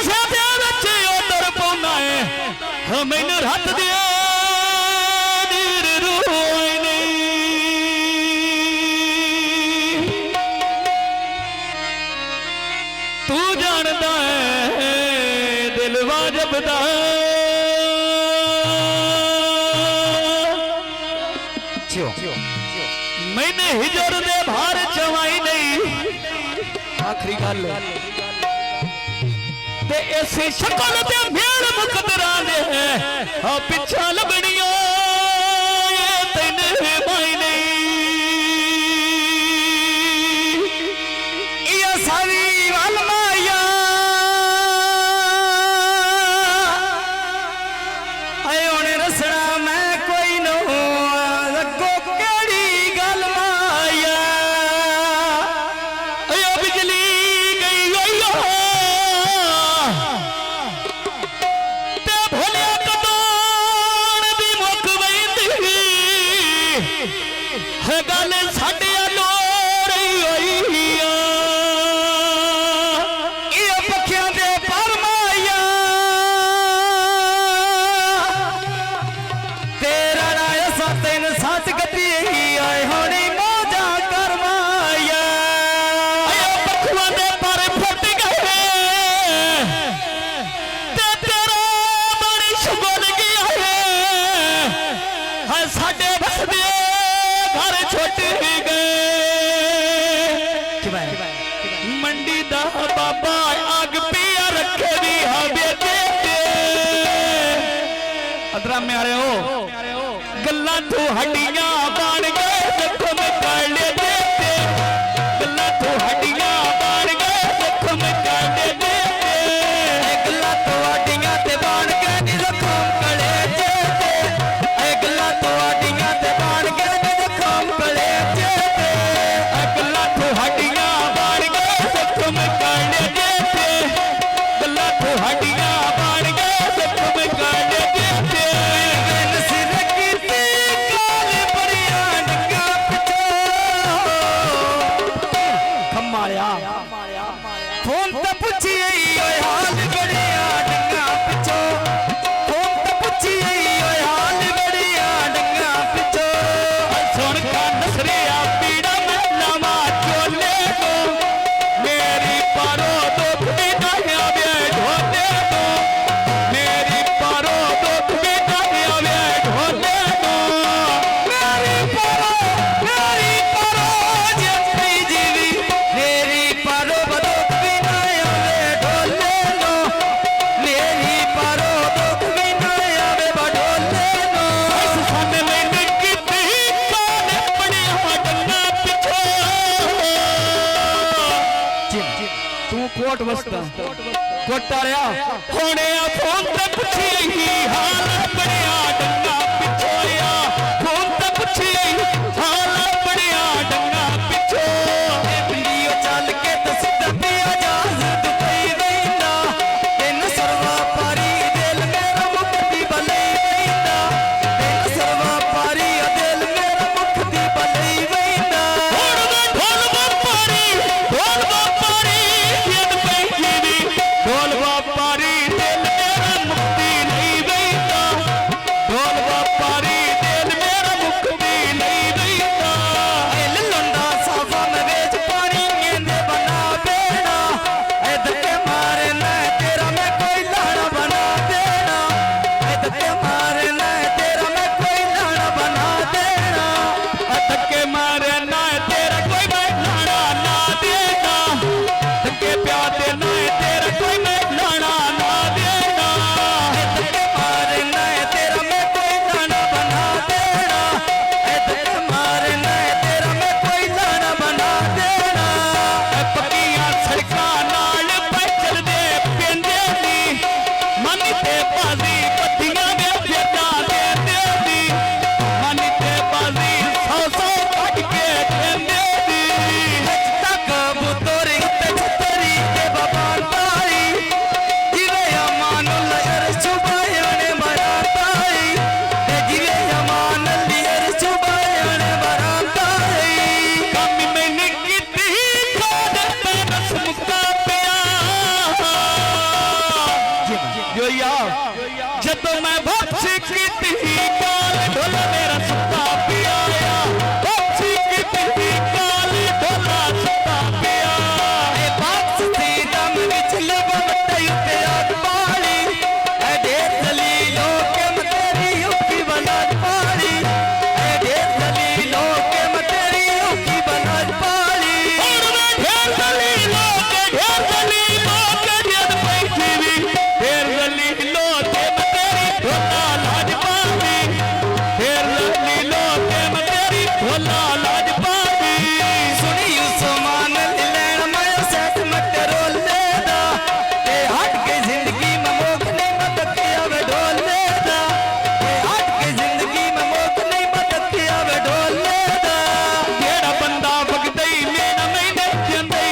नशे दे विच उधर पौना है मैनू रत दे नीर रोए नहीं तू जानदा है दिल वाजबदा मैंने हिजर दे भार चवाई नहीं आखिरी गल ते ऐसे शक्ल ते मेल मुकदरा दे पिछा लबनिया तेन माई नहीं ये सारी गल माया आए होने रसना मैं कोई नो लगो केड़ी गल माया आयो बिजली गई ओयो ते भोले कदोण दी मुक वैंदी है गल साडे लो रही होई ये पखियां दे पर माया तेरा राय सातेन साथ गति आए होनी मौजा कर माया आयो पखुआ दे पर फट गए ते तेरा बड़ी शुगल गया है साडे बस दे घर छुट गए मंडी दा बाबा आग पिया रखे दी हवे दे अदरा में आ रहे हो गल्ला तू हड्डियां बन गए जख्म कर ले देते गल्ला तू हड्डियां बन गए जख्म कर ले देते गल्ला तू हड्डियां ते बन गए जख्म कले देते गल्ला तू हड्डियां ते बन गए जख्म कले देते गल्ला तू हड्डियां बन गए जख्म कर ले देते गल्ला तू हड्डियां बन गए जख्म कर ले देते फोन तो पूछिए हाल बड़िया डंगा पिछो फोन तो पूछिए हाल बड़िया डंगा पिछो सुन का नसरिया पीड़ा नवा चोले को मेरी पारो तो बिना आवे ढोले को मेरी पारो तो बिना आवे ढोले को मेरी पारो जपी जीवी मेरी पारो कोट वस्ता कोटारिया होने फोन ते पूछी हाल बड़िया डंगा पिछोया फोन ते पूछी हाल बड़िया डंगा पिछो वीडियो चल के दस दिया जाज दुबई वैंदा तेन सर्वा पारी दिल मेरा मुक्ति बले वैंदा तेन सर्वा पारी दिल मेरा मुक्ति बले वैंदा ढोल पारी ढोल पारी ढोल व्यापारी दिल मेरा मुक्ति नहीं वैंदा ढोल व्यापारी दिल मेरा मुक्ति ਜਦੋਂ ਮੈਂ ਵਾਪਸੀ ਕੀਤੀ ਕਾਲ ਢੋਲਾ ਮੇਰਾ ਸੁੱਤਾ ਪਿਆ ਆ ਵਾਪਸੀ ਕੀਤੀ ਕਾਲ ਢੋਲਾ ਸੁੱਤਾ ਪਿਆ ਏ ਬਾਕਸ ਦੀ ਦਮ ਵਿੱਚ ਲਬਮ ਤੇ ਉੱਤੇ ਆਗ ਪਾਲੀ ਏ ਢੇਰ ਦਲੀਲੋਂ ਕੇ ਮੈਂ ਤੇਰੀ ਉੱਕੀ ਬਨਾਜ ਪਾਲੀ ਏ ਢੇਰ ਦਲੀਲੋਂ ਕੇ ਮੈਂ ਤੇਰੀ ਉੱਕੀ ਬਨਾਜ ਪਾਲੀ ਹੁਣ ਮੈਂ ਢੇਰ ਦਲੀਲੋਂ ਕੇ ਜਦ ਪੈਂਦੀ ਵੀ ਢੇਰ ਦਲੀਲੋਂ ਤੇ ਮੈਂ ਤੇਰੀ ਢੋਲਾ ਲਾਜ ਪਾਵੀ ਢੇਰ ਦਲੀਲੋਂ ਤੇ ਮੈਂ ਤੇਰੀ ਢੋਲਾ ਲਾਜ ਪਾਵੀ ਸੁਣੀ ਉਸਮਾਨ ਲੈਣ ਮੈਂ ਸੈਟ ਮਟਰੋਲੇ ਦਾ ਤੇ ਹਟ ਕੇ ਜ਼ਿੰਦਗੀ ਮੈਂ ਮੋਖ ਨਹੀਂ ਮਤਕਿਆ ਵੇ ਢੋਲੇ ਦਾ ਤੇ ਹਟ ਕੇ ਜ਼ਿੰਦਗੀ ਮੈਂ ਮੋਖ ਨਹੀਂ ਮਤਕਿਆ ਵੇ ਢੋਲੇ ਦਾ ਜਿਹੜਾ ਬੰਦਾ ਵਗਦਾ ਹੀ ਮੇਰਾ ਮੈਨੇ ਜਾਂਦੇ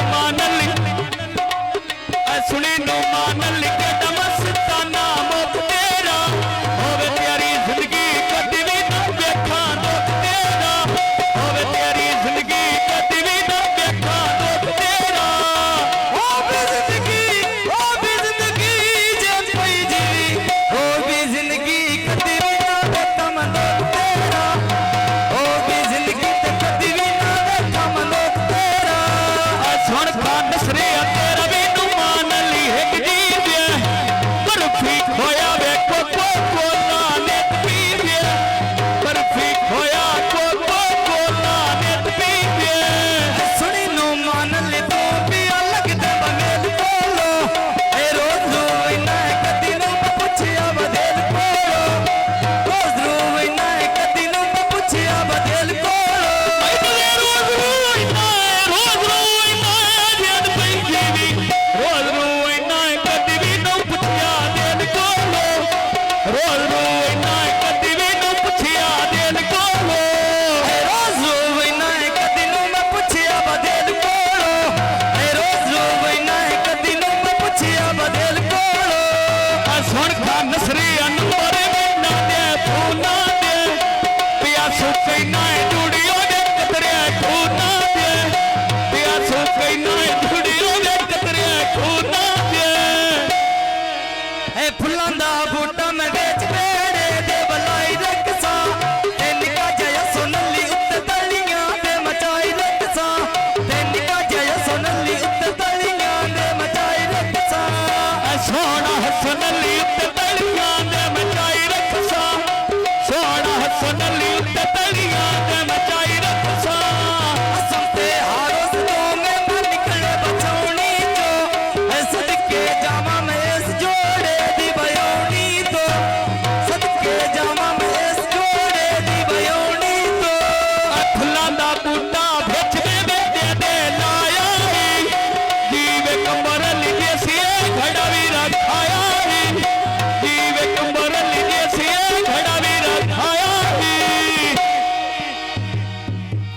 ਮਾਨ